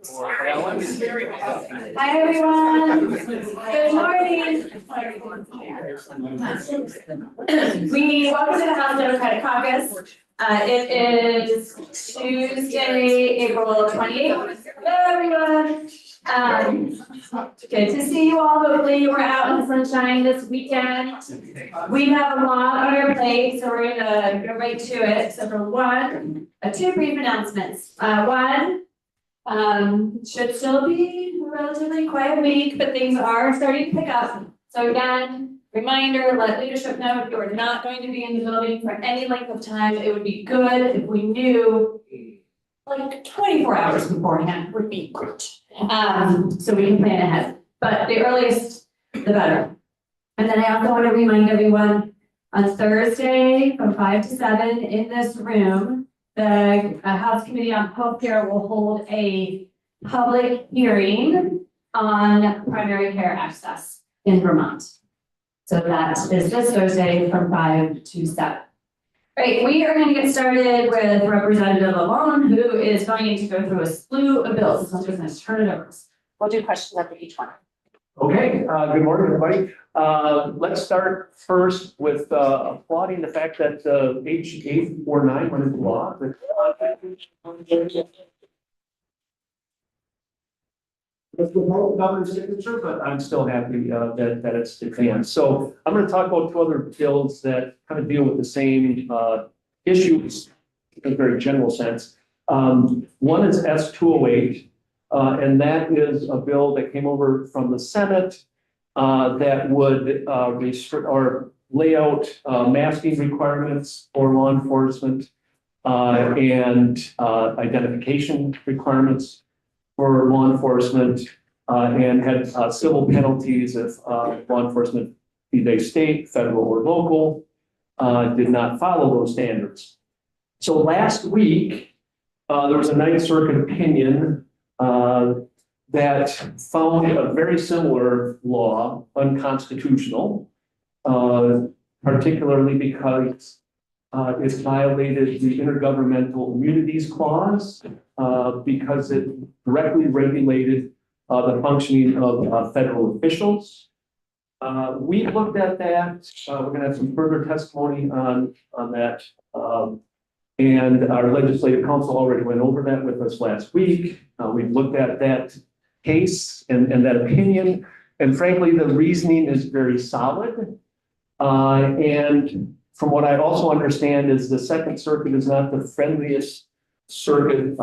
Hi, everyone. Good morning. We welcome to the House Democratic Caucus. It is Tuesday, April 28th. Hello, everyone. Good to see you all. Hopefully, we're out in the sunshine this weekend. We have a lot on our plate, so we're gonna go right to it. Except for two brief announcements. One. Should still be a relatively quiet week, but things are starting to pick up. So again, reminder, let leadership know if you are not going to be in the building for any length of time. It would be good if we knew like 24 hours beforehand would be great. So we can plan ahead, but the earliest, the better. And then I also want to remind everyone on Thursday from 5 to 7 in this room, the House Committee on Healthcare will hold a public hearing on primary care access in Vermont. So that is this Thursday from 5 to 7. Great, we are going to get started with Representative Lalonde, who is going to go through a slew of bills. So I'm just going to turn it over. We'll do questions after each one. Okay, good morning, everybody. Let's start first with applauding the fact that H 849 went into law. It's without the governor's signature, but I'm still happy that it's advanced. So I'm going to talk about two other bills that kind of deal with the same issues in a very general sense. One is S208. And that is a bill that came over from the Senate that would restrict or lay out masking requirements for law enforcement and identification requirements for law enforcement and had civil penalties if law enforcement, be they state, federal, or local, did not follow those standards. So last week, there was a Ninth Circuit opinion that found a very similar law unconstitutional, particularly because it violated the Intergovernmental Immunities Clause because it directly regulated the functioning of federal officials. We looked at that. We're going to have some further testimony on that. And our legislative council already went over that with us last week. We looked at that case and that opinion. And frankly, the reasoning is very solid. And from what I also understand is the Second Circuit is not the friendliest circuit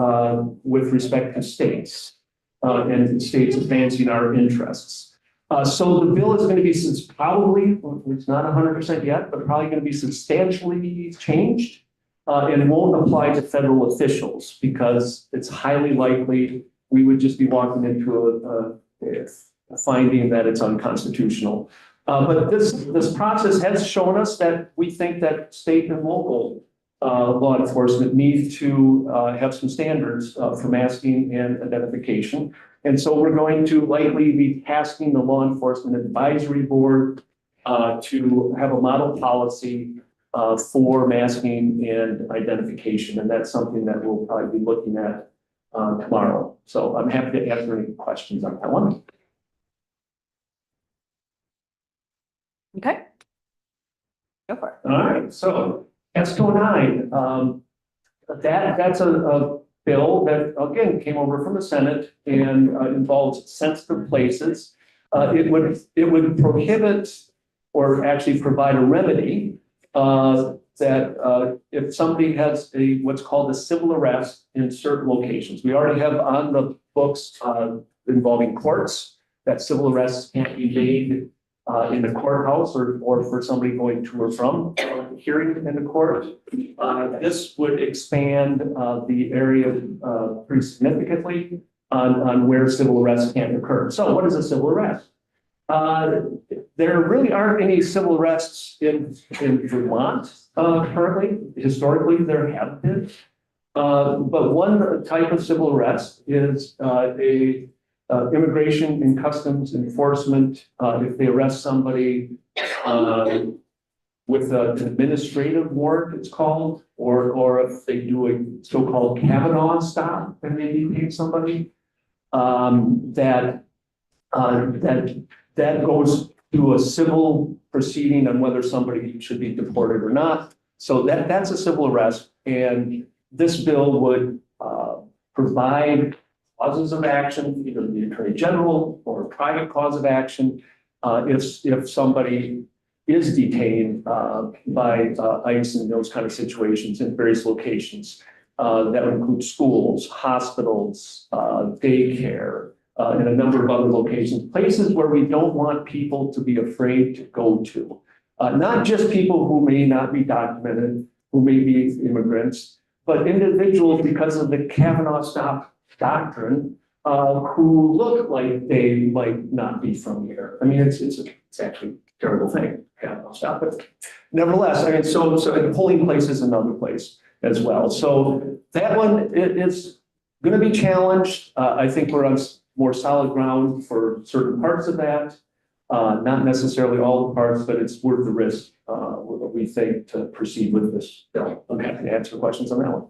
with respect to states and states advancing our interests. So the bill is going to be probably, it's not 100% yet, but probably going to be substantially changed. And won't apply to federal officials because it's highly likely we would just be walking into a finding that it's unconstitutional. But this process has shown us that we think that state and local law enforcement need to have some standards for masking and identification. And so we're going to likely be tasking the Law Enforcement Advisory Board to have a model policy for masking and identification. And that's something that we'll probably be looking at tomorrow. So I'm happy to answer any questions on that one. Okay. Go for it. All right. So S209, that's a bill that, again, came over from the Senate and involves sensitive places. It would prohibit or actually provide a remedy that if somebody has what's called a civil arrest in certain locations. We already have on the books involving courts that civil arrests can't be made in the courthouse or for somebody going to or from hearing in the court. This would expand the area pretty significantly on where civil arrests can occur. So what is a civil arrest? There really aren't any civil arrests in Vermont currently. Historically, there have been. But one type of civil arrest is immigration and customs enforcement. If they arrest somebody with an administrative warrant, it's called, or if they do a so-called Kavanaugh stop and they detain somebody. that goes to a civil proceeding on whether somebody should be deported or not. So that's a civil arrest, and this bill would provide causes of action, either the Attorney General or a private cause of action, if somebody is detained by ICE in those kind of situations in various locations. That would include schools, hospitals, daycare, and a number of other locations, places where we don't want people to be afraid to go to. Not just people who may not be documented, who may be immigrants, but individuals because of the Kavanaugh stop doctrine, who look like they might not be from here. I mean, it's actually a terrible thing, Kavanaugh stop, but nevertheless, I mean, so the polling place is another place as well. So that one is going to be challenged. I think we're on more solid ground for certain parts of that. Not necessarily all the parts, but it's worth the risk, we think, to proceed with this bill. I'm happy to answer questions on that one.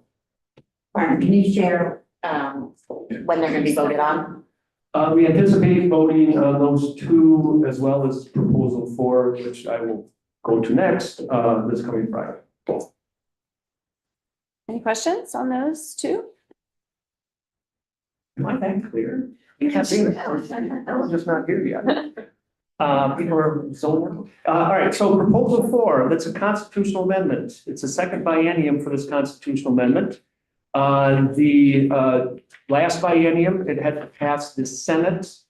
Martin, can you share when they're going to be voted on? We anticipate voting on those two as well as proposal 4, which I will go to next, this coming Friday. Any questions on those two? Am I that clear? Yes. I was just not here yet. People are so. All right, so proposal 4, that's a constitutional amendment. It's a second biennium for this constitutional amendment. The last biennium, it had to pass the Senate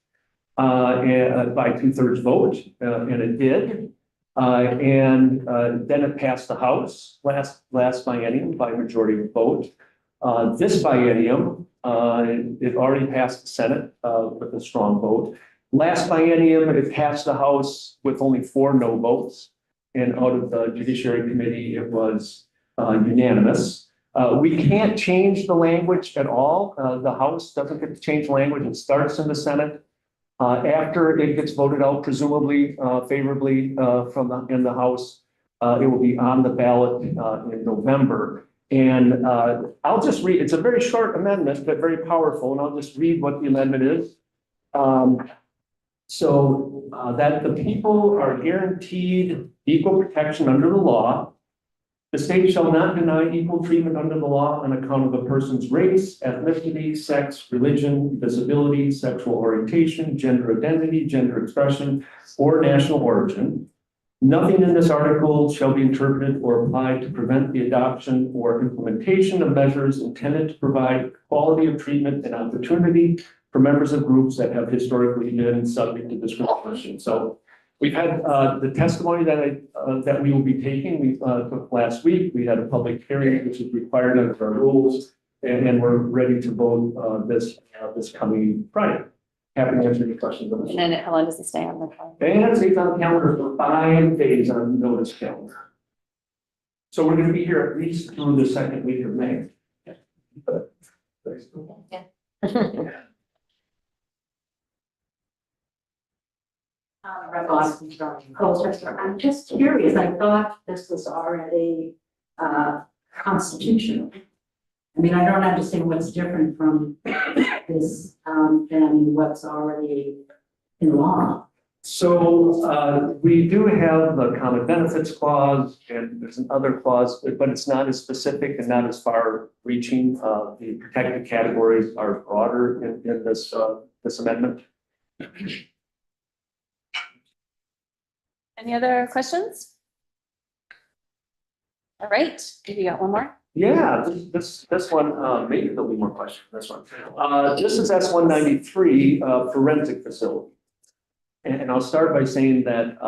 by 2/3 vote, and it did. Then it passed the House last biennium by majority vote. This biennium, it already passed the Senate with a strong vote. Last biennium, it passed the House with only 4 no votes. And out of the Judiciary Committee, it was unanimous. We can't change the language at all. The House doesn't get to change language. It starts in the Senate. After it gets voted out, presumably favorably in the House, it will be on the ballot in November. And I'll just read, it's a very short amendment, but very powerful, and I'll just read what the amendment is. So that the people are guaranteed equal protection under the law. The state shall not deny equal treatment under the law on account of a person's race, ethnicity, sex, religion, disability, sexual orientation, gender identity, gender expression, or national origin. Nothing in this article shall be interpreted or applied to prevent the adoption or implementation of measures intended to provide equality of treatment and opportunity for members of groups that have historically been subject to discrimination. So we've had the testimony that we will be taking. We took last week. We had a public hearing, which is required under our rules, and we're ready to vote this coming Friday. Happy to answer any questions on this. And then how long does it stay on the calendar? And it stays on the calendar for 5 days on notice calendar. So we're going to be here at least through the second week of May. I'm just curious, I thought this was already constitutional. I mean, I don't understand what's different from this than what's already in law. So we do have the common benefits clause, and there's another clause, but it's not as specific and not as far reaching. The protected categories are broader in this amendment. Any other questions? All right, you got one more? Yeah, this one, maybe there'll be more questions. This one. This is S-193 forensic facility. And I'll start by saying that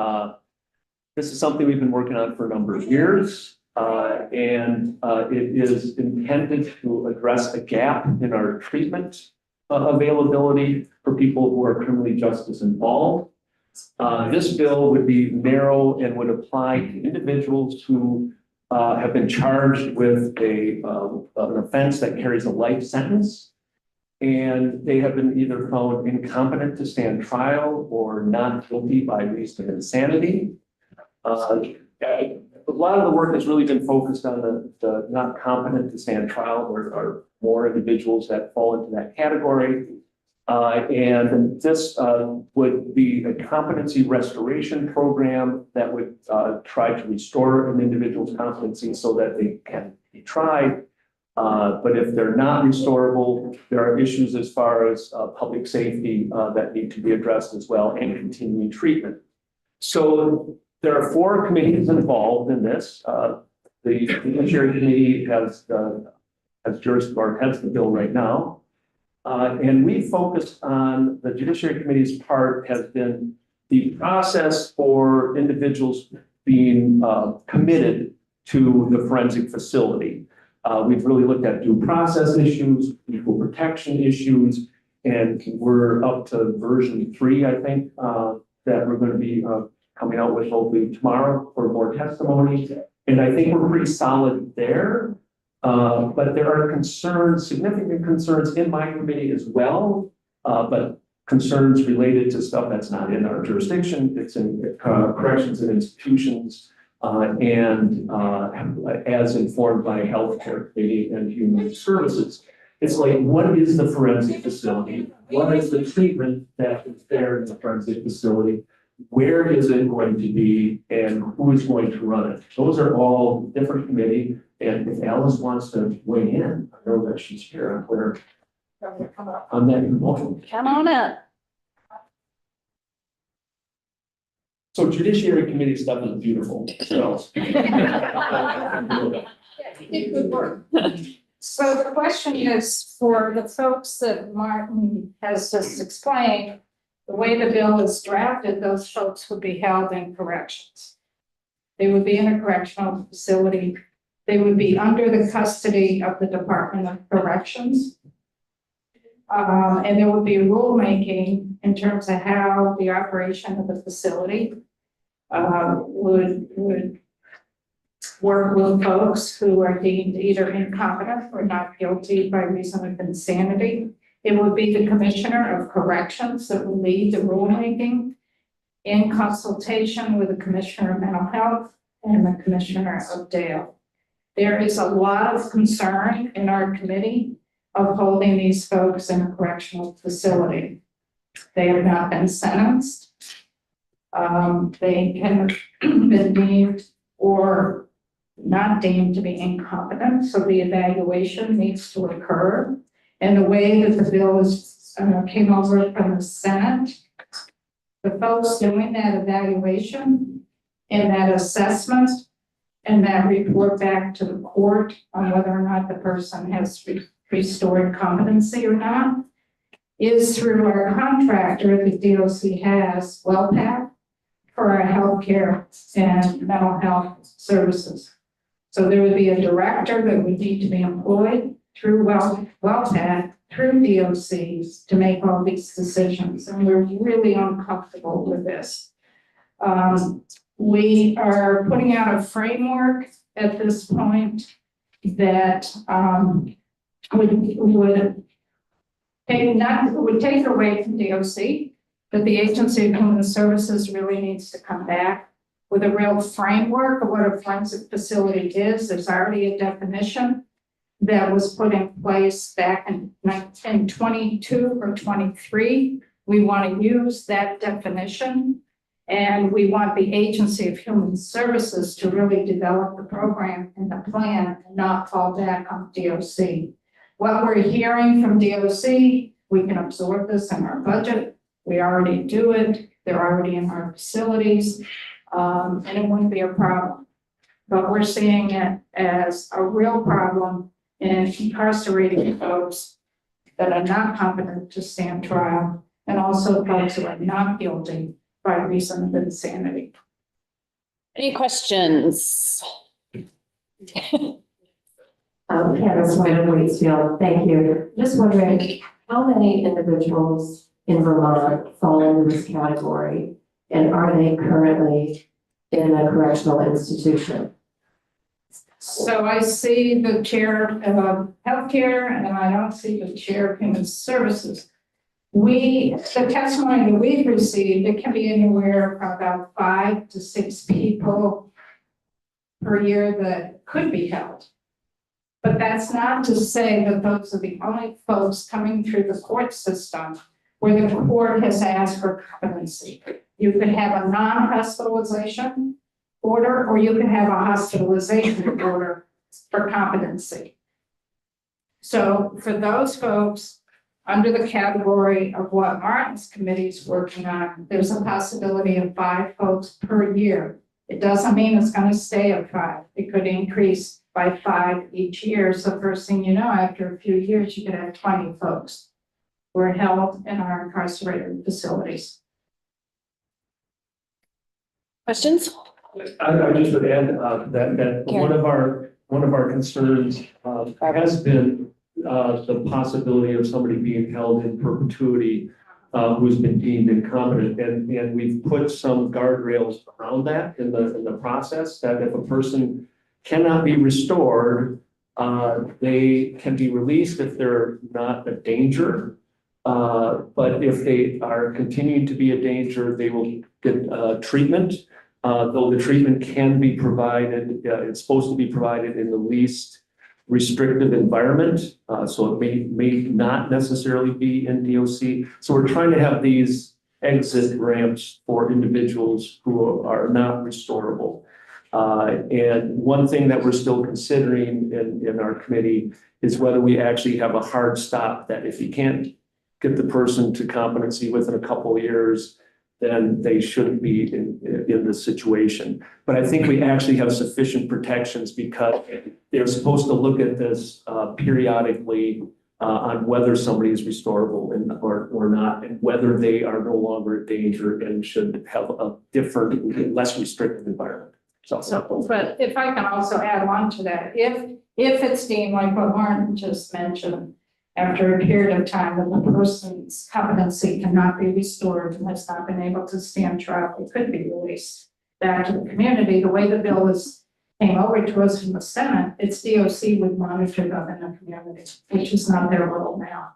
this is something we've been working on for a number of years. And it is intended to address a gap in our treatment availability for people who are criminally justice involved. This bill would be narrow and would apply to individuals who have been charged with an offense that carries a life sentence. And they have been either found incompetent to stand trial or not guilty by reason of insanity. A lot of the work has really been focused on the not competent to stand trial. There are more individuals that fall into that category. And this would be a competency restoration program that would try to restore an individual's competency so that they can be tried. But if they're not restorable, there are issues as far as public safety that need to be addressed as well, and continuing treatment. So there are 4 committees involved in this. The Judiciary Committee has jurisdiction or heads the bill right now. And we focused on the Judiciary Committee's part has been the process for individuals being committed to the forensic facility. We've really looked at due process issues, equal protection issues, and we're up to version 3, I think, that we're going to be coming out with hopefully tomorrow for more testimony. And I think we're pretty solid there. But there are concerns, significant concerns in my committee as well, but concerns related to stuff that's not in our jurisdiction. It's in corrections and institutions, and as informed by Healthcare Committee and Human Services. It's like, what is the forensic facility? What is the treatment that is there in the forensic facility? Where is it going to be, and who is going to run it? Those are all different committee. And if Alice wants to weigh in, I know that she's here on where on that involvement. Come on up. So Judiciary Committee stuff is beautiful. So. It could work. So the question is for the folks that Martin has just explained, the way the bill is drafted, those folks would be held in corrections. They would be in a correctional facility. They would be under the custody of the Department of Corrections. And there would be rulemaking in terms of how the operation of the facility would work with folks who are deemed either incompetent or not guilty by reason of insanity. It would be the Commissioner of Corrections that will lead the rulemaking in consultation with the Commissioner of Mental Health and the Commissioner of Bail. There is a lot of concern in our committee of holding these folks in a correctional facility. They have not been sentenced. They have been deemed or not deemed to be incompetent, so the evaluation needs to occur. And the way that the bill is came over from the Senate, the folks doing that evaluation and that assessment and that report back to the court on whether or not the person has restored competency or not is through our contractor the DOC has, WellPath, for our healthcare and mental health services. So there would be a director that would need to be employed through WellPath, through DOCs to make all these decisions. And we're really uncomfortable with this. We are putting out a framework at this point that would take away from DOC, but the Agency of Human Services really needs to come back with a real framework of what a forensic facility is. There's already a definition that was put in place back in 22 or 23. We want to use that definition, and we want the Agency of Human Services to really develop the program and the plan and not fall back on DOC. What we're hearing from DOC, we can absorb this in our budget. We already do it. They're already in our facilities, and it wouldn't be a problem. But we're seeing it as a real problem in incarcerating folks that are not competent to stand trial, and also folks who are not guilty by reason of insanity. Any questions? Candace White, Waitsfield, thank you. Just wondering, how many individuals in Vermont fall into this category, and are they currently in a correctional institution? So I see the chair of healthcare, and I don't see the chair of human services. The testimony that we've received, it can be anywhere from about 5 to 6 people per year that could be held. But that's not to say that those are the only folks coming through the court system where the court has asked for competency. You could have a non-hospitalization order, or you could have a hospitalization order for competency. So for those folks, under the category of what Martin's committee is working on, there's a possibility of 5 folks per year. It doesn't mean it's going to stay at 5. It could increase by 5 each year. So first thing you know, after a few years, you could have 20 folks who are held in our incarcerated facilities. Questions? I just would add that one of our concerns has been the possibility of somebody being held in perpetuity who's been deemed incompetent, and we've put some guardrails around that in the process, that if a person cannot be restored, they can be released if they're not a danger. But if they are continuing to be a danger, they will get treatment. Though the treatment can be provided, it's supposed to be provided in the least restrictive environment. So it may not necessarily be in DOC. So we're trying to have these exit ramps for individuals who are not restorable. And one thing that we're still considering in our committee is whether we actually have a hard stop, that if you can't get the person to competency within a couple of years, then they shouldn't be in this situation. But I think we actually have sufficient protections, because they're supposed to look at this periodically on whether somebody is restorable or not, and whether they are no longer a danger and should have a different, less restrictive environment. So, but if I can also add on to that, if it's deemed like what Martin just mentioned, after a period of time that the person's competency cannot be restored and has not been able to stand trial, it could be released back to the community. The way the bill came over to us from the Senate, it's DOC would monitor them in the community, which is not their role now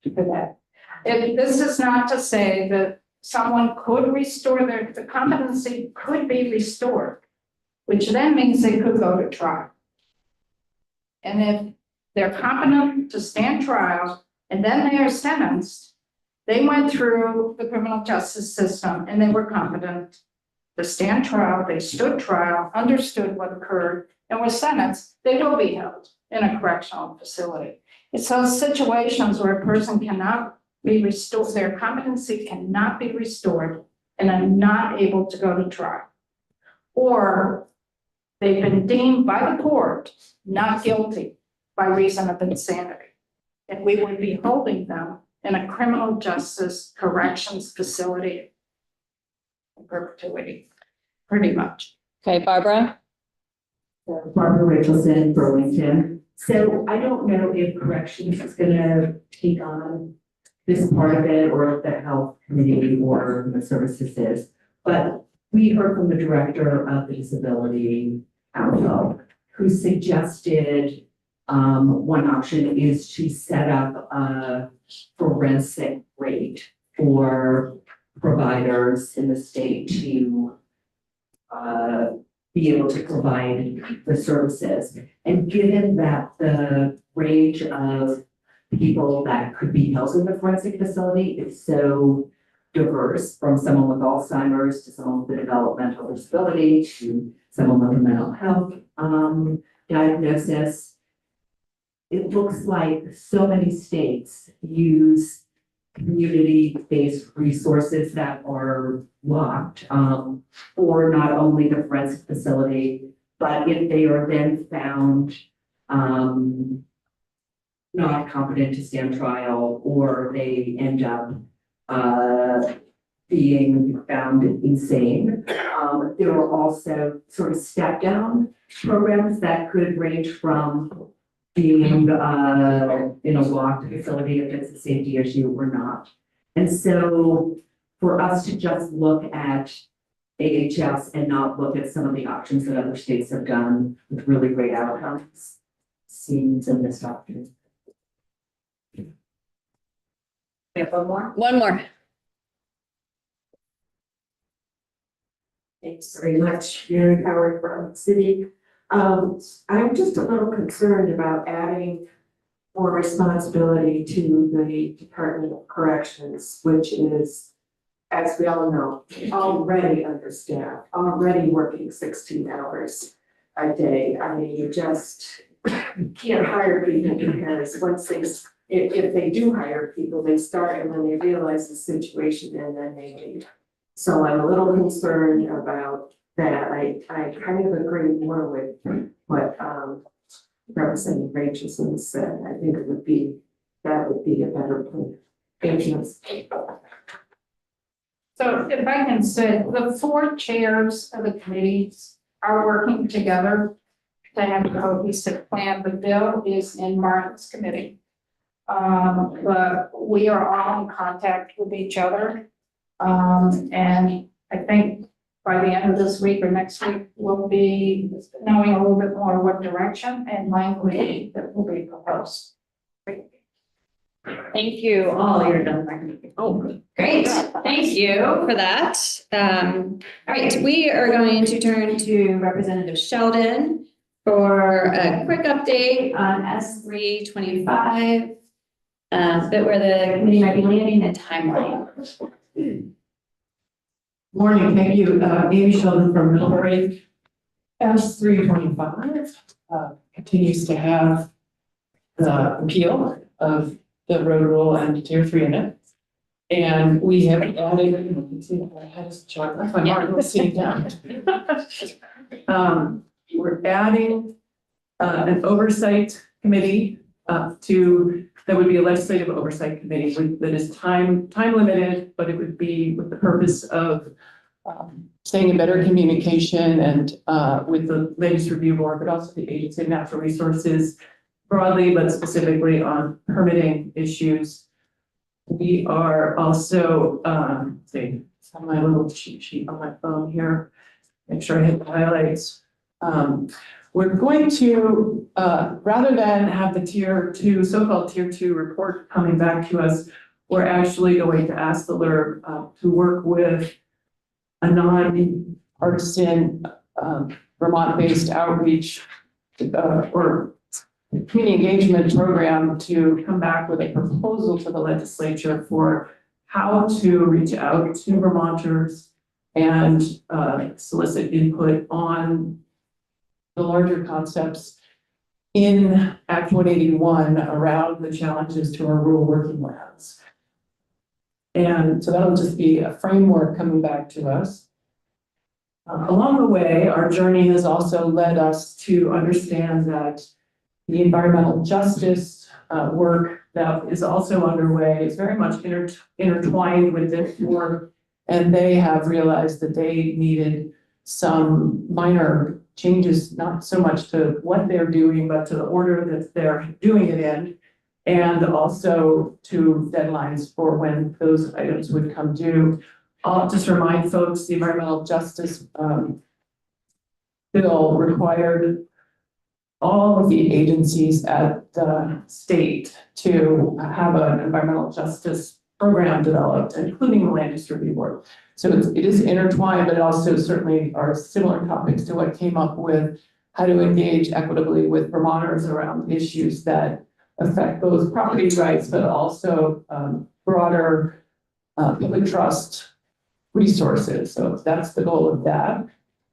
for that. This is not to say that someone could restore the competency could be restored, which then means they could go to trial. And if they're competent to stand trial, and then they are sentenced, they went through the criminal justice system and they were competent to stand trial, they stood trial, understood what occurred, and were sentenced, they will be held in a correctional facility. It's those situations where a person cannot be restored, their competency cannot be restored, and are not able to go to trial. Or they've been deemed by the court not guilty by reason of insanity. And we would be holding them in a criminal justice corrections facility in perpetuity, pretty much. Okay, Barbara? Barbara Rachelson, Burlington. So I don't know if corrections is gonna take on this part of it, or if the health committee or the services is, but we heard from the director of the disability council, who suggested one option is to set up a forensic rate for providers in the state to be able to provide the services. And given that the range of people that could be held in the forensic facility is so diverse, from someone with Alzheimer's to someone with a developmental disability to someone with a mental health diagnosis, it looks like so many states use community-based resources that are locked for not only the forensic facility, but if they are then found not competent to stand trial, or they end up being found insane. There are also sort of step down programs that could range from being in a locked facility if it's a safety issue or not. And so for us to just look at AHS and not look at some of the options that other states have done with really great outcomes seems a missed opportunity. We have one more? One more. Thanks very much, Mary Howard from the city. I'm just a little concerned about adding more responsibility to the Department of Corrections, which is, as we all know, already understaffed, already working 16 hours a day. I mean, you just can't hire people because once they, if they do hire people, they start and then they realize the situation and then they leave. So I'm a little concerned about that. I kind of agree more with what Representative Rachel said. I think it would be, that would be a better plan. Thank you. So if I can say, the 4 chairs of the committees are working together to have a cohesive plan. The bill is in Martin's committee. But we are all in contact with each other. And I think by the end of this week or next week, we'll be knowing a little bit more what direction and language that will be proposed. Thank you all. You're done. Oh, great. Thank you for that. All right, we are going to turn to Representative Sheldon for a quick update on S325. But where the committee might be landing and timeline. Morning, thank you. Amy Sheldon from Middlebury. S325 continues to have the appeal of the road rule and tier 3 in it. And we have added, you can see my head is short, that's my Martin was sitting down. We're adding an oversight committee that would be a legislative oversight committee that is time limited, but it would be with the purpose of staying in better communication and with the Land Use Review Board, but also the Agency of Natural Resources broadly, but specifically on permitting issues. We are also, see, it's on my little cheat sheet on my phone here. Make sure I hit the highlights. We're going to, rather than have the tier 2, so-called tier 2 report coming back to us, we're actually going to ask the LRB to work with a non-partisan Vermont-based outreach or community engagement program to come back with a proposal to the legislature for how to reach out to Vermonters and solicit input on the larger concepts in Act 181 around the challenges to our rural working lands. And so that'll just be a framework coming back to us. Along the way, our journey has also led us to understand that the environmental justice work that is also underway is very much intertwined with this work, and they have realized that they needed some minor changes, not so much to what they're doing, but to the order that they're doing it in, and also to deadlines for when those items would come due. I'll just remind folks, the environmental justice bill required all of the agencies at the state to have an environmental justice program developed, including the Land Use Review Board. So it is intertwined, but also certainly are similar topics to what came up with how to engage equitably with Vermonters around issues that affect both property rights, but also broader public trust resources. So that's the goal of that.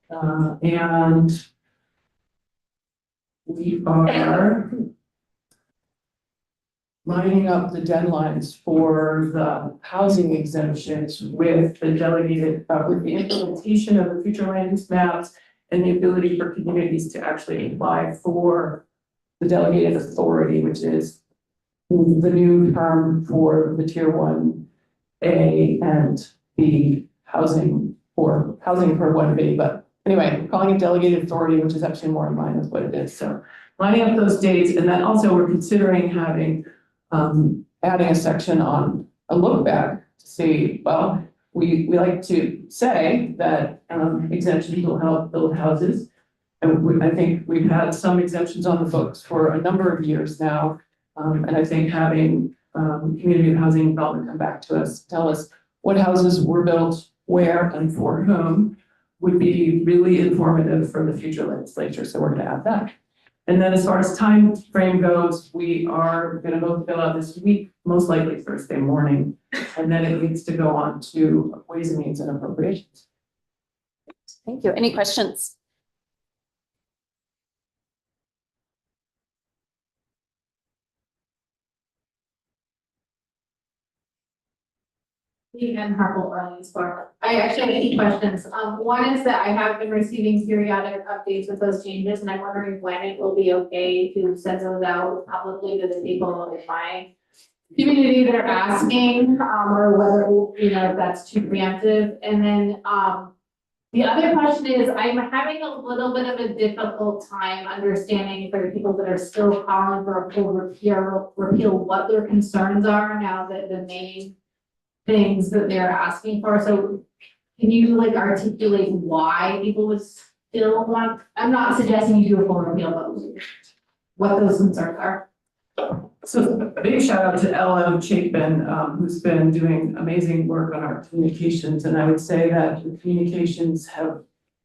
And we are lining up the deadlines for the housing exemptions with the delegated, with the implementation of the future land use maps and the ability for communities to actually apply for the delegated authority, which is the new term for the tier 1A and the housing for 1B. But anyway, we're calling it delegated authority, which is actually more in line with what it is. So lining up those dates, and then also we're considering having adding a section on a look back to see, well, we like to say that exemptions will help build houses. And I think we've had some exemptions on the books for a number of years now. And I think having community housing development come back to us, tell us what houses were built, where and for whom would be really informative for the future legislature. So we're going to add that. And then as far as time frame goes, we are gonna both fill out this week, most likely Thursday morning. And then it needs to go on to Ways and Means and Appropriations. Thank you. Any questions? And Harple Orleans Bar. I actually have 2 questions. One is that I have been receiving periodic updates with those changes, and I'm wondering when it will be okay to send those out publicly to the people in my community that are asking, or whether, you know, if that's too preemptive. And then, the other question is, I'm having a little bit of a difficult time understanding for the people that are still calling for a full repeal, what their concerns are now that the main things that they're asking for. So can you like articulate why people would still want, I'm not suggesting you do a full repeal, but what those concerns are? So a big shout out to LM Chapin, who's been doing amazing work on our communications. And I would say that the communications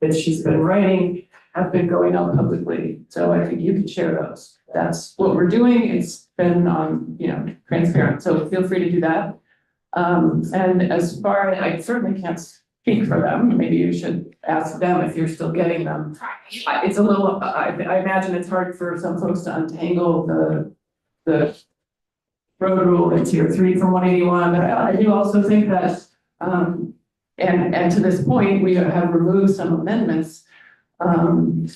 that she's been writing have been going out publicly. So I think you can share those. That's what we're doing. It's been transparent. So feel free to do that. And as far as I certainly can't speak for them, maybe you should ask them if you're still getting them. It's a little, I imagine it's hard for some folks to untangle the road rule in tier 3 from 181. But I do also think that, and to this point, we have removed some amendments around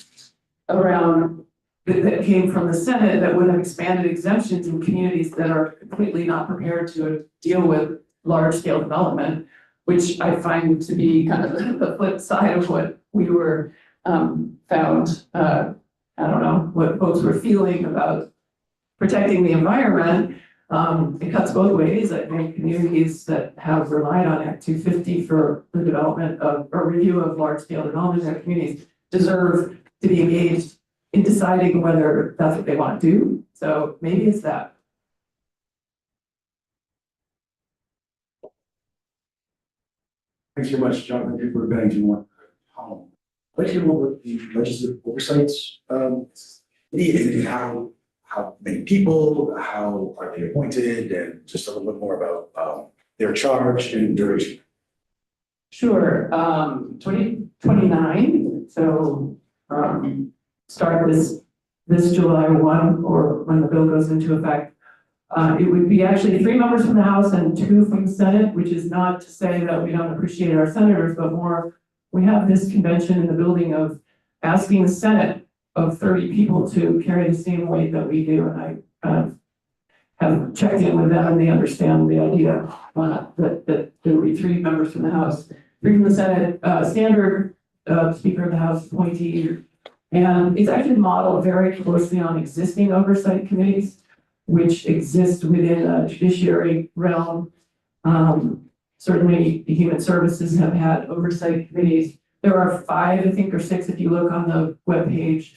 that came from the Senate that would have expanded exemptions in communities that are completely not prepared to deal with large scale development, which I find to be kind of the flip side of what we were found. I don't know what folks were feeling about protecting the environment. It cuts both ways. I think communities that have relied on Act 250 for the development of a review of large scale development in their communities deserve to be engaged in deciding whether that's what they want to do. So maybe it's that. Thanks very much, John. Thank you for getting to one home. I'd like to know what the legislative oversights and how many people, how are they appointed, and just a little bit more about their charge and duration. Sure. 2029. So start this July 1, or when the bill goes into effect. It would be actually 3 members from the House and 2 from the Senate, which is not to say that we don't appreciate our senators, but more, we have this convention in the building of asking the Senate of 30 people to carry the same weight that we do. And I have checked in with them, and they understand the idea that there will be 3 members from the House, 3 from the Senate, standard Speaker of the House appointee. And it's actually modeled very closely on existing oversight committees, which exist within a judiciary realm. Certainly, the Human Services have had oversight committees. There are 5, I think, or 6, if you look on the webpage.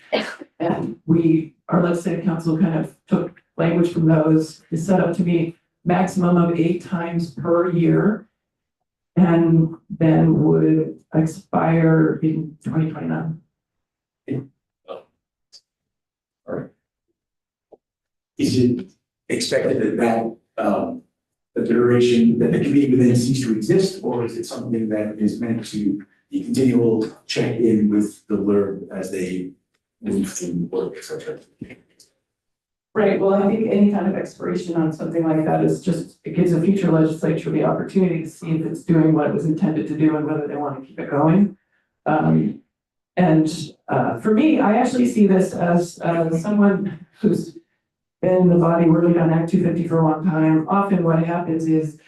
And our legislative council kind of took language from those. Is set up to be maximum of 8 times per year, and then would expire in 2029. All right. Is it expected that the duration that the committee would then cease to exist, or is it something that is meant to be continual check-in with the LERB as they move through work, et cetera? Right, well, I think any kind of expiration on something like that is just, it gives a future legislature the opportunity to see if it's doing what it was intended to do and whether they want to keep it going. For me, I actually see this as someone who's been in the body working on Act 250 for a long time. Often what happens is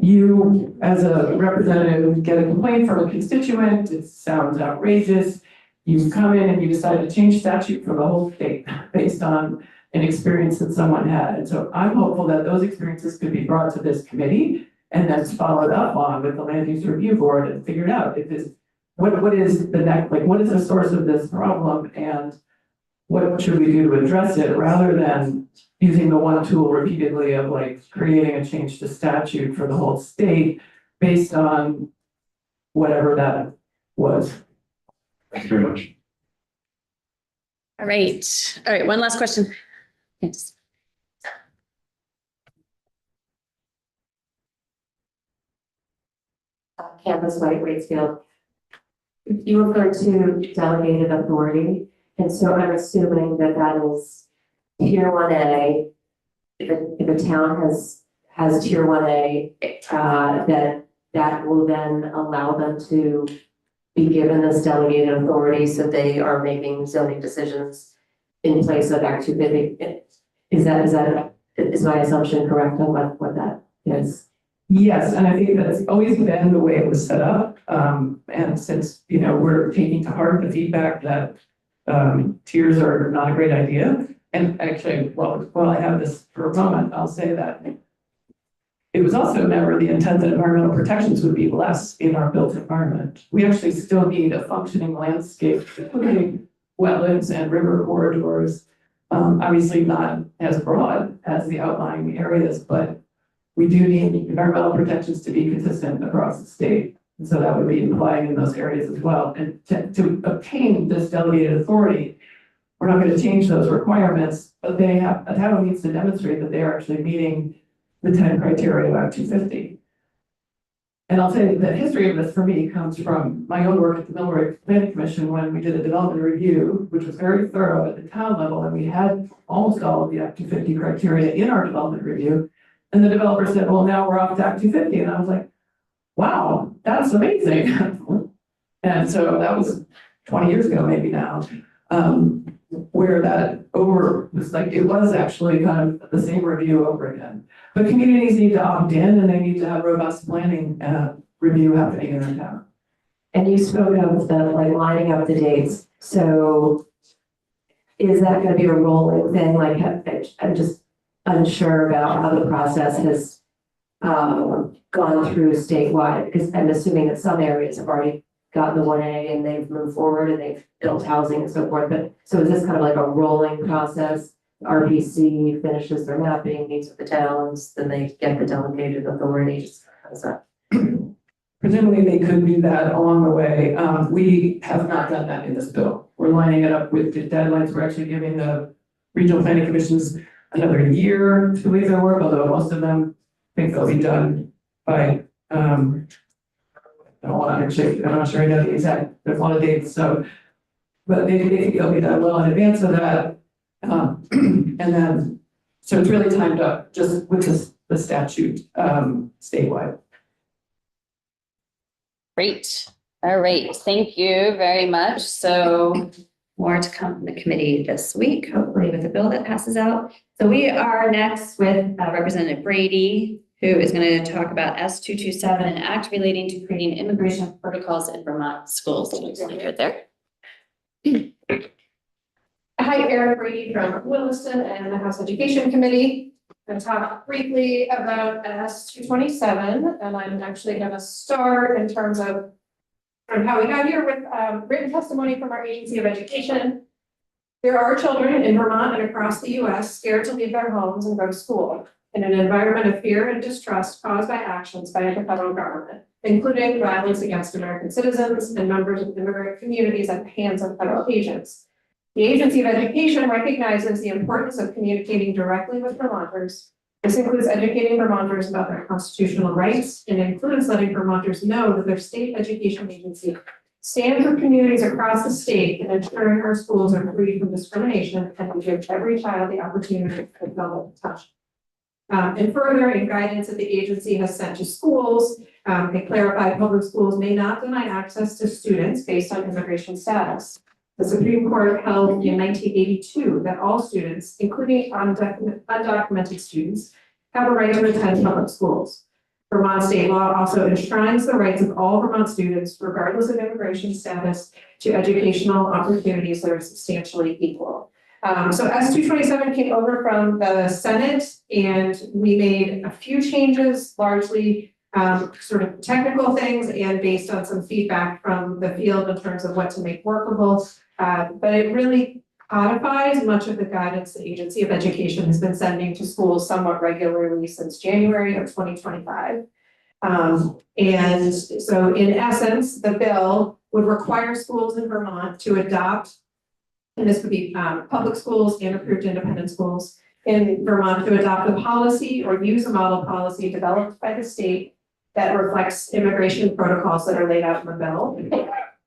you, as a representative, get a complaint from a constituent. It sounds outrageous. You come in and you decide to change statute for the whole state based on an experience that someone had. And so I'm hopeful that those experiences could be brought to this committee and then followed up on with the Land Use Review Board and figured out if this, what is the next, like, what is the source of this problem, and what should we do to address it, rather than using the one tool repeatedly of like creating a change to statute for the whole state based on whatever that was. Thank you very much. All right, one last question. Yes. Campus White Waitsfield. You referred to delegated authority, and so I'm assuming that that is tier 1A. If a town has tier 1A, that will then allow them to be given this delegated authority, so they are making zoning decisions in place of Act 250. Is my assumption correct on what that is? Yes, and I think that's always been the way it was set up. And since, we're taking to heart the feedback that tiers are not a great idea. And actually, while I have this for a moment, I'll say that it was also never the intent that environmental protections would be less in our built environment. We actually still need a functioning landscape, including wetlands and river corridors. Obviously not as broad as the outlying areas, but we do need environmental protections to be consistent across the state. And so that would be applying in those areas as well. And to obtain this delegated authority, we're not going to change those requirements, but a town needs to demonstrate that they are actually meeting the 10 criteria of Act 250. And I'll say the history of this for me comes from my own work at the Millbury Planning Commission when we did a development review, which was very thorough at the town level, and we had almost all of the Act 250 criteria in our development review. And the developer said, well, now we're off to Act 250. And I was like, wow, that's amazing. And so that was 20 years ago, maybe now, where that was like, it was actually kind of the same review over again. But communities need to opt in, and they need to have robust planning review happening in their town. And you spoke of the lining up the dates. So is that going to be a rolling thing? I'm just unsure about how the process has gone through statewide, because I'm assuming that some areas have already gotten the 1A and they've moved forward and they've built housing and so forth. But so is this kind of like a rolling process? RPC finishes their mapping, meets with the towns, then they get the delegated authority. How's that? Presumably they could do that along the way. We have not done that in this bill. We're lining it up with the deadlines. We're actually giving the regional planning commissions another year to leave their work, although most of them think they'll be done by, I'm not sure I know the exact, there's a lot of dates, so, but they think they'll be done well in advance of that. And then, so it's really timed up just with the statute statewide. Great. All right. Thank you very much. So more to come from the committee this week, hopefully with a bill that passes out. So we are next with Representative Brady, who is going to talk about S227, an act relating to creating immigration protocols in Vermont schools. Right there. Hi, Erin Brady from Williston and the House Education Committee. I'm going to talk briefly about S227, and I'm actually going to start in terms of how we got here with written testimony from our Agency of Education. There are children in Vermont and across the U.S. scared to leave their homes and go to school in an environment of fear and distrust caused by actions by the federal government, including violence against American citizens and members of immigrant communities at the hands of federal agents. The Agency of Education recognizes the importance of communicating directly with Vermonters. This includes educating Vermonters about their constitutional rights and includes letting Vermonters know that their state education agency stands with communities across the state in ensuring our schools are free from discrimination and we give every child the opportunity to develop touch. And further, in guidance that the agency has sent to schools, they clarify public schools may not deny access to students based on immigration status. The Supreme Court held in 1982 that all students, including undocumented students, have a right to attend public schools. Vermont state law also enshrines the rights of all Vermont students, regardless of immigration status, to educational opportunities that are substantially equal. So S227 came over from the Senate, and we made a few changes, largely sort of technical things and based on some feedback from the field in terms of what to make workable. But it really codifies much of the guidance the Agency of Education has been sending to schools somewhat regularly since January of 2025. And so in essence, the bill would require schools in Vermont to adopt and this would be public schools and approved independent schools in Vermont, to adopt a policy or use a model policy developed by the state that reflects immigration protocols that are laid out in the bill.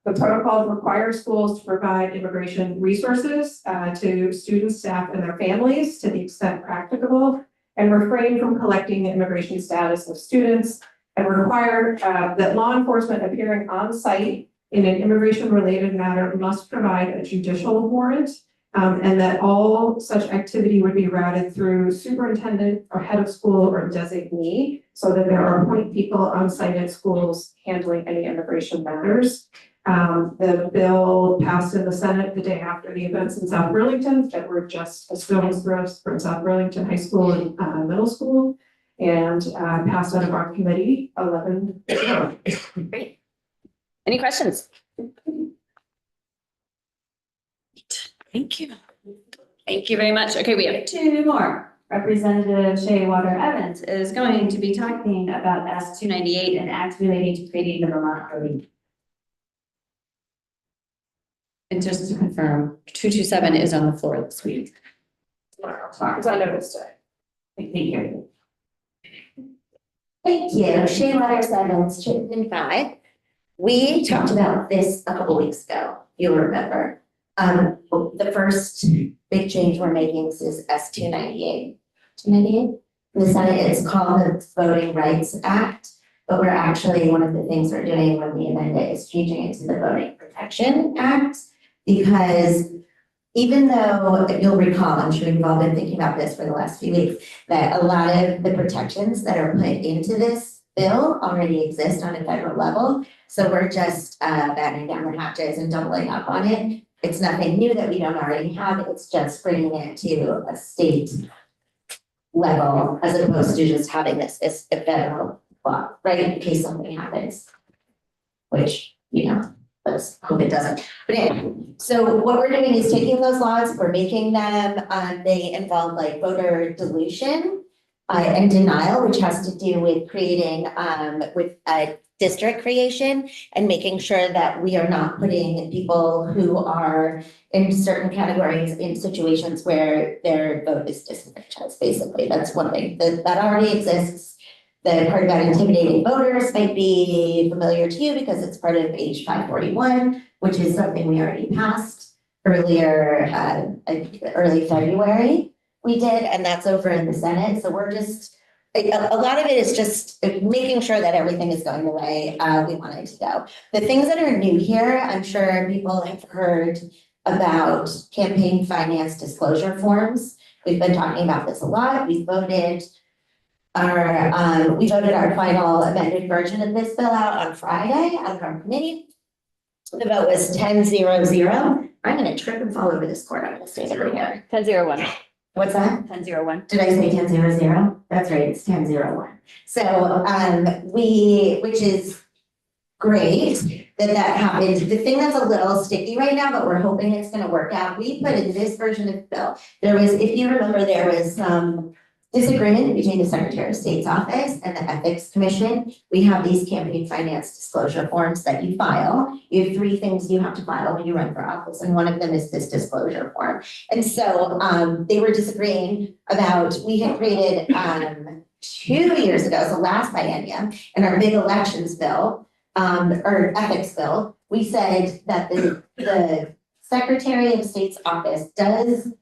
The protocol requires schools to provide immigration resources to students, staff, and their families to the extent practicable, and refrain from collecting the immigration status of students, and require that law enforcement appearing on site in an immigration-related matter must provide a judicial warrant, and that all such activity would be routed through superintendent or head of school or designee, so that there are point people on site at schools handling any immigration matters. The bill passed in the Senate the day after the events in South Burlington that were just a stone's throw from South Burlington High School and middle school, and passed out of our committee 11-0. Great. Any questions? Thank you. Thank you very much. Okay, we have two more. Representative Shea Water Evans is going to be talking about S-298 and acts relating to creating the Vermont Code. And just to confirm, 227 is on the floor this week. Because I noticed it. Thank you. Thank you. Shea Waters Evans, Chittenden 5. We talked about this a couple weeks ago, you'll remember. The first big change we're making is S-298. 298? In the Senate, it's called the Voting Rights Act, but we're actually, one of the things we're doing when we amend it is changing it to the Voting Protection Act, because even though, if you'll recall, I'm sure you've all been thinking about this for the last few weeks, that a lot of the protections that are put into this bill already exist on a federal level. So we're just battening down the hatches and doubling up on it. It's nothing new that we don't already have. It's just bringing it to a state level as opposed to just having this as a federal law, right? In case something happens, which, you know, let's hope it doesn't. But anyway, so what we're doing is taking those laws, we're making them, they involve like voter dilution and denial, which has to do with creating, with district creation and making sure that we are not putting people who are in certain categories in situations where their vote is disenfranchised, basically. That's one thing that already exists. The part about intimidating voters might be familiar to you because it's part of H 541, which is something we already passed earlier, early February we did, and that's over in the Senate. So we're just, a lot of it is just making sure that everything is going the way we want it to go. The things that are new here, I'm sure people have heard about campaign finance disclosure forms. We've been talking about this a lot. We voted our final amended version of this bill out on Friday out of our committee. The vote was 10-0-0. I'm gonna trip and fall over this cord. I'm gonna stay over here. 10-0-1. What's that? 10-0-1. Did I say 10-0-0? That's right, it's 10-0-1. So which is great that happened. The thing that's a little sticky right now, but we're hoping it's gonna work out. We put in this version of the bill, there was, if you remember, there was some disagreement between the Secretary of State's office and the Ethics Commission. We have these campaign finance disclosure forms that you file. You have 3 things you have to file when you run for office, and one of them is this disclosure form. And so they were disagreeing about, we had created 2 years ago, so last biennium, in our big elections bill, or ethics bill, we said that the Secretary of State's office does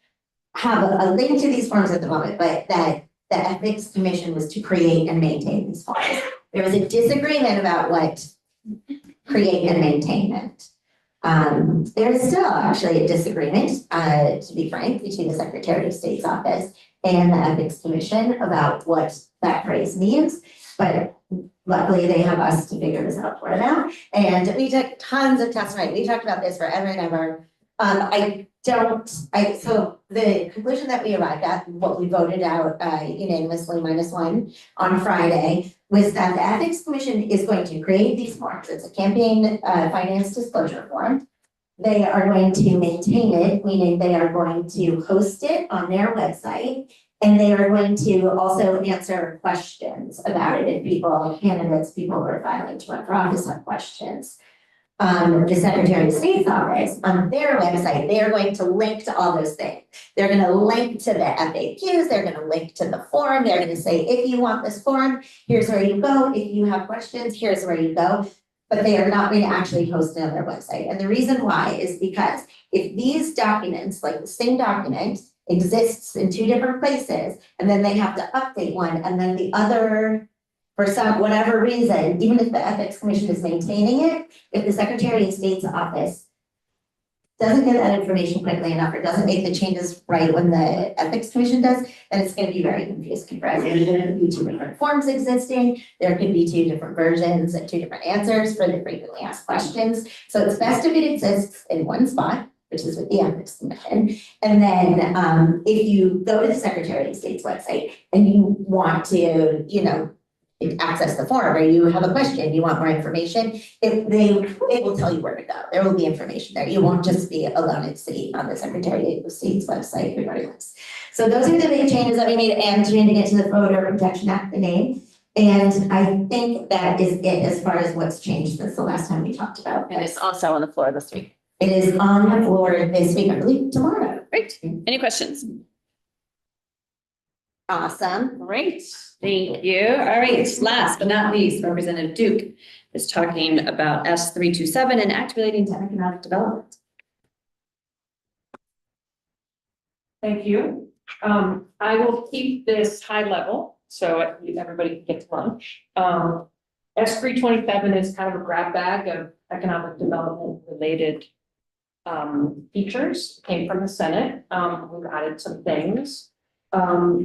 have a link to these forms at the moment, but that the Ethics Commission was to create and maintain these forms. There was a disagreement about what create and maintain meant. There is still actually a disagreement, to be frank, between the Secretary of State's office and the Ethics Commission about what that phrase means, but luckily they have us to figure this out for them. And we took tons of testimony. We talked about this forever and ever. So the conclusion that we arrived at, what we voted out unanimously -1 on Friday, was that the Ethics Commission is going to create these forms. It's a campaign finance disclosure form. They are going to maintain it, meaning they are going to host it on their website, and they are going to also answer questions about it if candidates, people who are filing to run for office have questions. the Secretary of State's office, on their website, they are going to link to all those things. They're gonna link to the FAQs, they're gonna link to the forum, they're gonna say, if you want this forum, here's where you go. If you have questions, here's where you go. But they are not going to actually post it on their website. And the reason why is because if these documents, like the same document, exists in two different places, and then they have to update one, and then the other, for some, whatever reason, even if the Ethics Commission is maintaining it, if the Secretary of State's office doesn't get that information quickly enough or doesn't make the changes right when the Ethics Commission does, then it's going to be very confusing for everyone. There could be two different forms existing, there could be two different versions and two different answers for the frequently asked questions. So it's best if it exists in one spot, which is with the Ethics Commission. And then if you go to the Secretary of State's website and you want to, access the forum, or you have a question, you want more information, it will tell you where to go. There will be information there. You won't just be alone at sea on the Secretary of State's website regardless. So those are the big changes that we made, and changing it to the Voter Protection Act, the name. And I think that is it as far as what's changed since the last time we talked about. And it's also on the floor this week. It is on the floor this week, I believe tomorrow. Great. Any questions? Awesome. Great, thank you. All right, last but not least, Representative Duke is talking about S327 and act relating to economic development. Thank you. I will keep this high level, so everybody can get to lunch. S327 is kind of a grab bag of economic development related features, came from the Senate. We've added some things.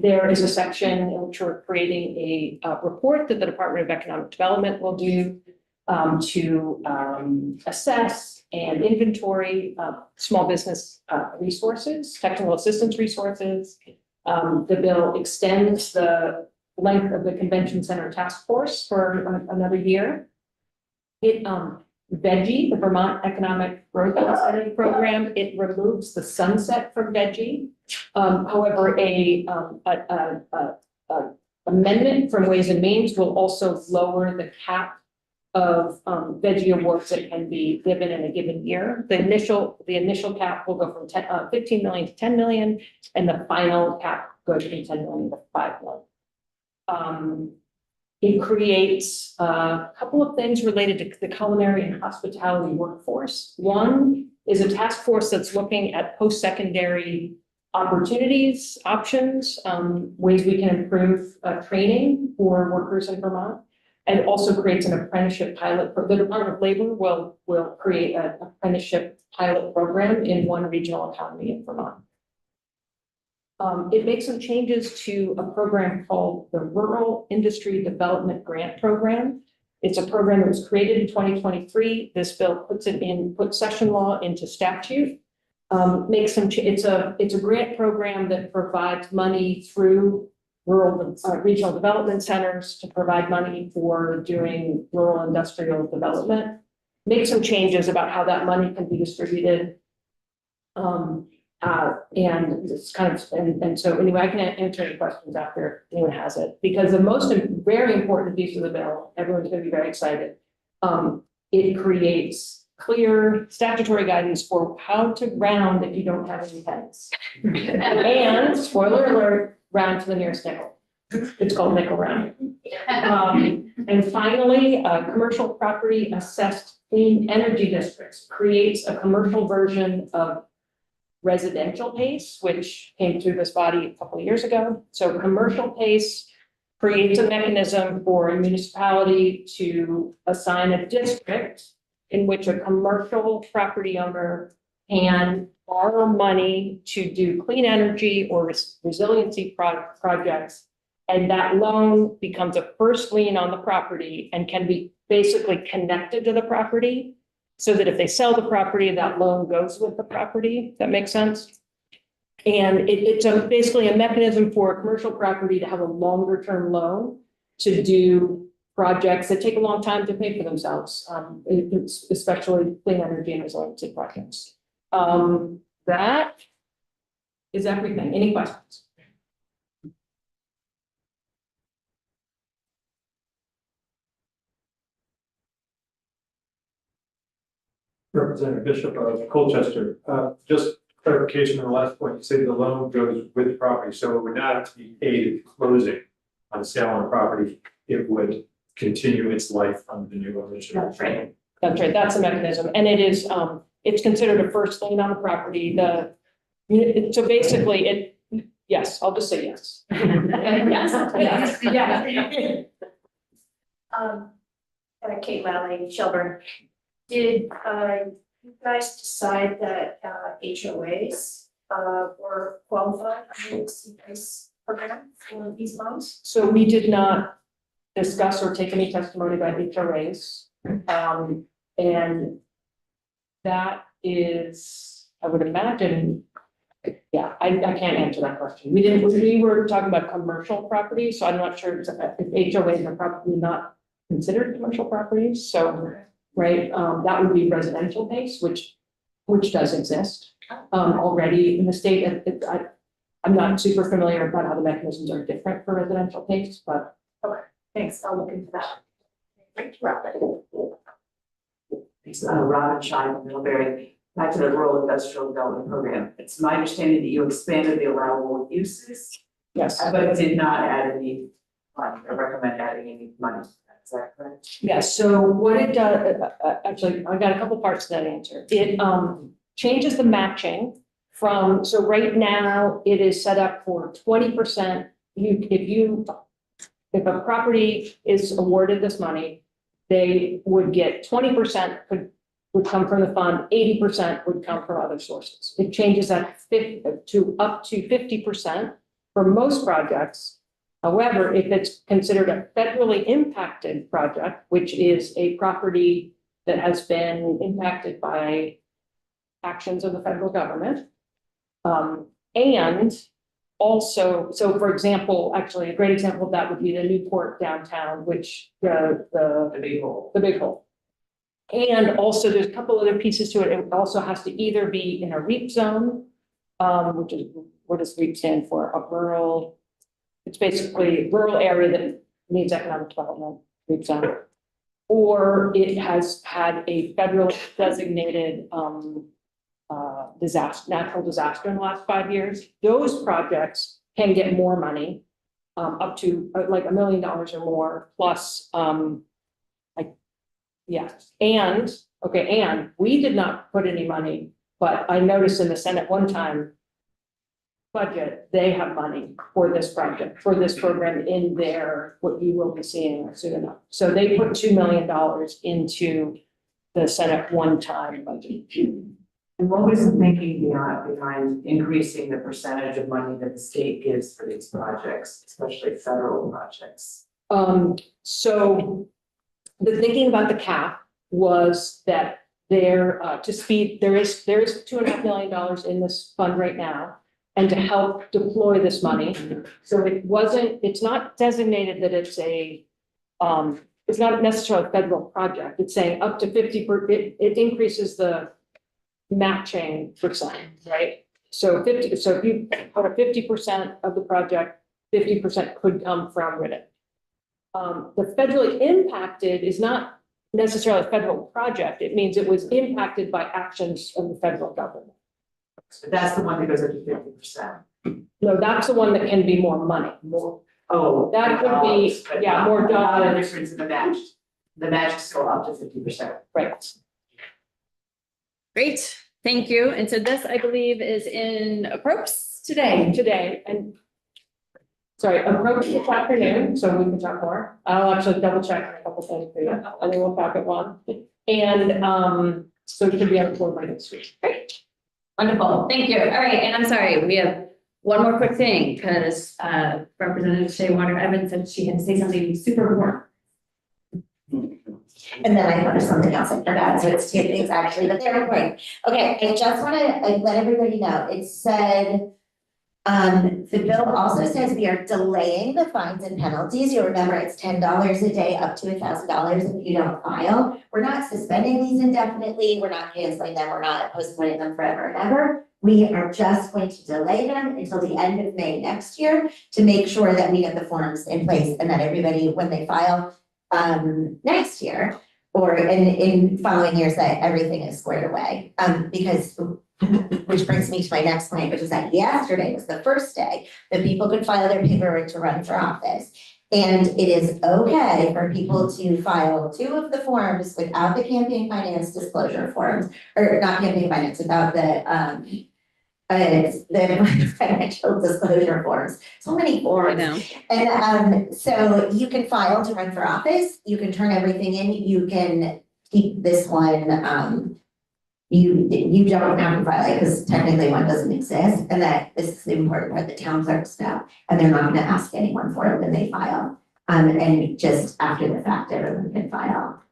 There is a section in which we're creating a report that the Department of Economic Development will do to assess and inventory small business resources, technical assistance resources. The bill extends the length of the Convention Center Task Force for another year. It VEGI, the Vermont Economic Growth Incentive Program, it removes the sunset from VEGI. However, amendment from Ways and Means will also lower the cap of VEGI awards that can be given in a given year. The initial cap will go from 15 million to 10 million, and the final cap goes from 10 million to 5 million. It creates a couple of things related to the culinary and hospitality workforce. One is a task force that's looking at post-secondary opportunities, options, ways we can improve training for workers in Vermont. And it also creates an apprenticeship pilot. The Department of Labor will create an apprenticeship pilot program in one regional economy in Vermont. It makes some changes to a program called the Rural Industry Development Grant Program. It's a program that was created in 2023. This bill puts session law into statute. It's a grant program that provides money through rural regional development centers to provide money for doing rural industrial development. Make some changes about how that money can be distributed. And it's kind of, and so anyway, I can answer any questions after anyone has it, because the most very important piece of the bill, everyone's going to be very excited. It creates clear statutory guidance for how to round if you don't have any pennies. And spoiler alert, round to the nearest nickel. It's called nickel rounding. And finally, commercial property assessed clean energy districts creates a commercial version of residential PACE, which came through this body a couple of years ago. So commercial PACE creates a mechanism for a municipality to assign a district in which a commercial property owner can borrow money to do clean energy or resiliency projects. And that loan becomes a first lien on the property and can be basically connected to the property, so that if they sell the property, that loan goes with the property. That makes sense? And it's basically a mechanism for a commercial property to have a longer term loan to do projects that take a long time to pay for themselves, it's especially clean energy and resiliency projects. That is everything. Any questions? Representative Bishop of Colchester, just clarification on the last point, you said the loan goes with the property, so it would not have to be paid at closing on the sale on the property. It would continue its life under the new ownership. That's right. That's right, that's a mechanism, and it is, it's considered a first lien on the property, so basically yes, I'll just say yes. Yes. Yeah. Kate Lally, Shelburne. Did, you guys decide that, HOAs, were qualified under the CPACE program for these loans? So we did not discuss or take any testimony by HRAs. And that is, I would imagine, yeah, I can't answer that question. We were talking about commercial properties, so I'm not sure if HOAs are probably not considered commercial properties, so, right, that would be residential base, which does exist already in the state. I'm not super familiar about how the mechanisms are different for residential base, but. Thanks, I'll look into that. It's Robin Shine from Middlebury. Back to the rural industrial development program. It's my understanding that you expanded the allowable uses, Yes. but did not add any money or recommend adding any money. Is that correct? Yes, so what it does, actually, I got a couple parts to that answer. It changes the matching from, so right now it is set up for 20%. If a property is awarded this money, they would get 20% would come from the fund, 80% would come from other sources. It changes that to up to 50% for most projects. However, if it's considered a federally impacted project, which is a property that has been impacted by actions of the federal government, and also, so for example, actually a great example of that would be the Newport downtown, which the big hole. And also there's a couple other pieces to it. It also has to either be in a REAP zone, which is, what does REAP stand for? A rural, it's basically a rural area that needs economic development, REAP zone. Or it has had a federal designated natural disaster in the last 5 years. Those projects can get more money, up to like $1 million or more, plus and we did not put any money, but I noticed in the Senate one time budget, they have money for this project, for this program in their, what you will be seeing soon enough. So they put $2 million into the Senate one-time budget. And what was the thinking behind increasing the percentage of money that the state gives for these projects, especially federal projects? So the thinking about the cap was that there is $2.5 million in this fund right now, and to help deploy this money. So it's not designated that it's it's not necessarily a federal project. It's saying up to 50%. It increases the matching percent, right? So if you put a 50% of the project, 50% could come from RIDIC. The federally impacted is not necessarily a federal project. It means it was impacted by actions of the federal government. So that's the one that goes up to 50%. No, that's the one that can be more money, more. Oh. That could be, yeah, more Not the dollars. difference in the match. The match is still up to 50%. Right. Great, thank you. And so this, I believe, is in approps today, and sorry, approach this afternoon, so we can talk more. I'll actually double check on a couple things for you, and then we'll talk at one. And so it should be on the floor by next week. Great. Wonderful, thank you. All right, and I'm sorry, we have one more quick thing, because Representative Shea Warner Evans said she had to say something super important. And then I thought of something else I forgot, so it's two things actually, but they're important. Okay, I just wanna let everybody know, it said, the bill also says we are delaying the fines and penalties. You'll remember it's $10 a day up to $1,000 if you don't file. We're not suspending these indefinitely, we're not canceling them, we're not postponing them forever and ever. We are just going to delay them until the end of May next year to make sure that we get the forms in place and that everybody, when they file next year, or in following years that everything is squared away. Because, which brings me to my next point, which is that yesterday was the first day that people could file their paperwork to run for office. And it is okay for people to file 2 of the forms without the campaign finance disclosure forms, or not campaign finance, without the financial disclosure forms. So many forms. And so you can file to run for office, you can turn everything in, you can keep this one, you don't have to file it because technically one doesn't exist, and that this is the important part, the town clerks know, and they're not gonna ask anyone for it when they file. And just after the fact, everyone can file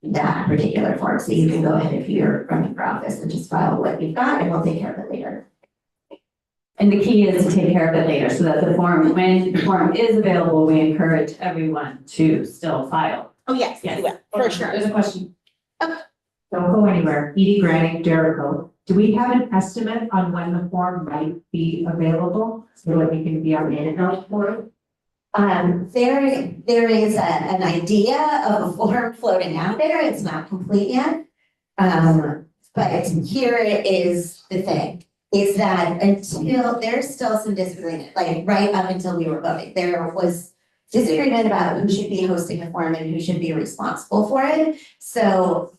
that particular form, so you can go ahead if you're running for office and just file what you've got, and we'll take care of it later. And the key is to take care of it later, so that the form, when the form is available, we encourage everyone to still file. Oh, yes, Yes. you will, for sure. There's a question. Don't go anywhere. Edie Granning, Jericho. Do we have an estimate on when the form might be available so that we can be on the lookout for it? There is an idea of a form floating out there. It's not complete yet. But here is the thing, is that until, there's still some disagreement, like right up until we were voting, there was disagreement about who should be hosting the forum and who should be responsible for it. So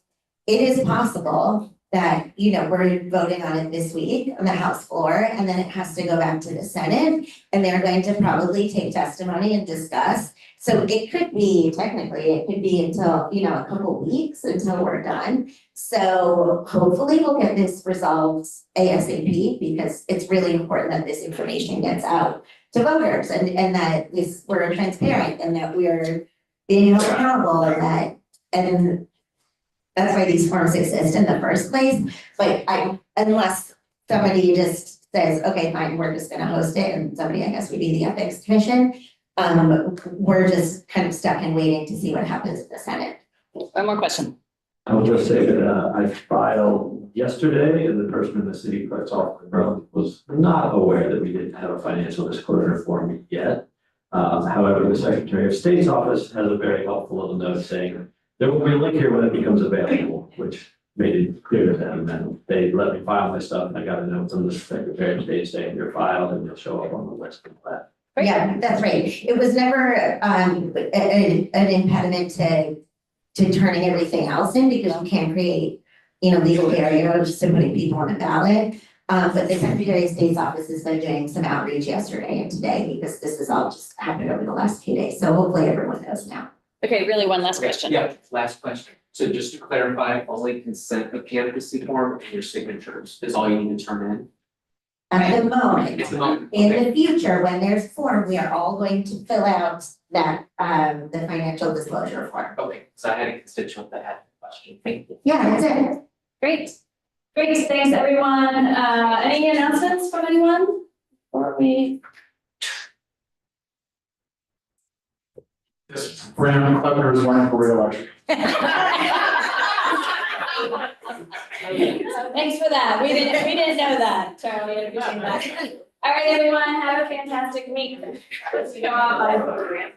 it is possible that, you know, we're voting on it this week on the House floor, and then it has to go back to the Senate, and they're going to probably take testimony and discuss. So it could be, technically, it could be until, you know, a couple weeks until we're done. So hopefully we'll get this resolved ASAP, because it's really important that this information gets out to voters, and that we're transparent, and that we're being held accountable, and that's why these forms exist in the first place. But unless somebody just says, okay, fine, we're just gonna host it, and somebody, I guess, would be the Ethics Commission, we're just kind of stuck and waiting to see what happens in the Senate. One more question. I will just say that I filed yesterday, and the person in the city clerk's office was not aware that we didn't have a financial disclosure form yet. However, the Secretary of State's office has a very helpful little note saying there will be a link here when it becomes available, which made it clear to them. And they let me file my stuff, and I got a note from the Secretary of State saying you're filed and you'll show up on the list of that. Yeah, that's right. It was never an impediment to turning everything else in, because you can't create, you know, legal barriers to putting people on a ballot. But the Secretary of State's office has been doing some outreach yesterday and today, because this has all just happened over the last few days. So hopefully everyone knows now. Okay, really one last question. Yeah, last question. So just to clarify, only consent of candidacy form and your signatures is all you need to turn in? At the moment, It's the moment. in Okay. the future, when there's form, we are all going to fill out that, the financial disclosure form. Okay, so I had a constituent that had a question. Thank you. Yeah, that's it. Great. Great, thanks, everyone. Any announcements from anyone? Before we Yes, Brandon Kleppner is running for reelection. Thanks for that. We didn't know that, Charlie. I appreciate that. All right, everyone, have a fantastic week. Let's go out by program.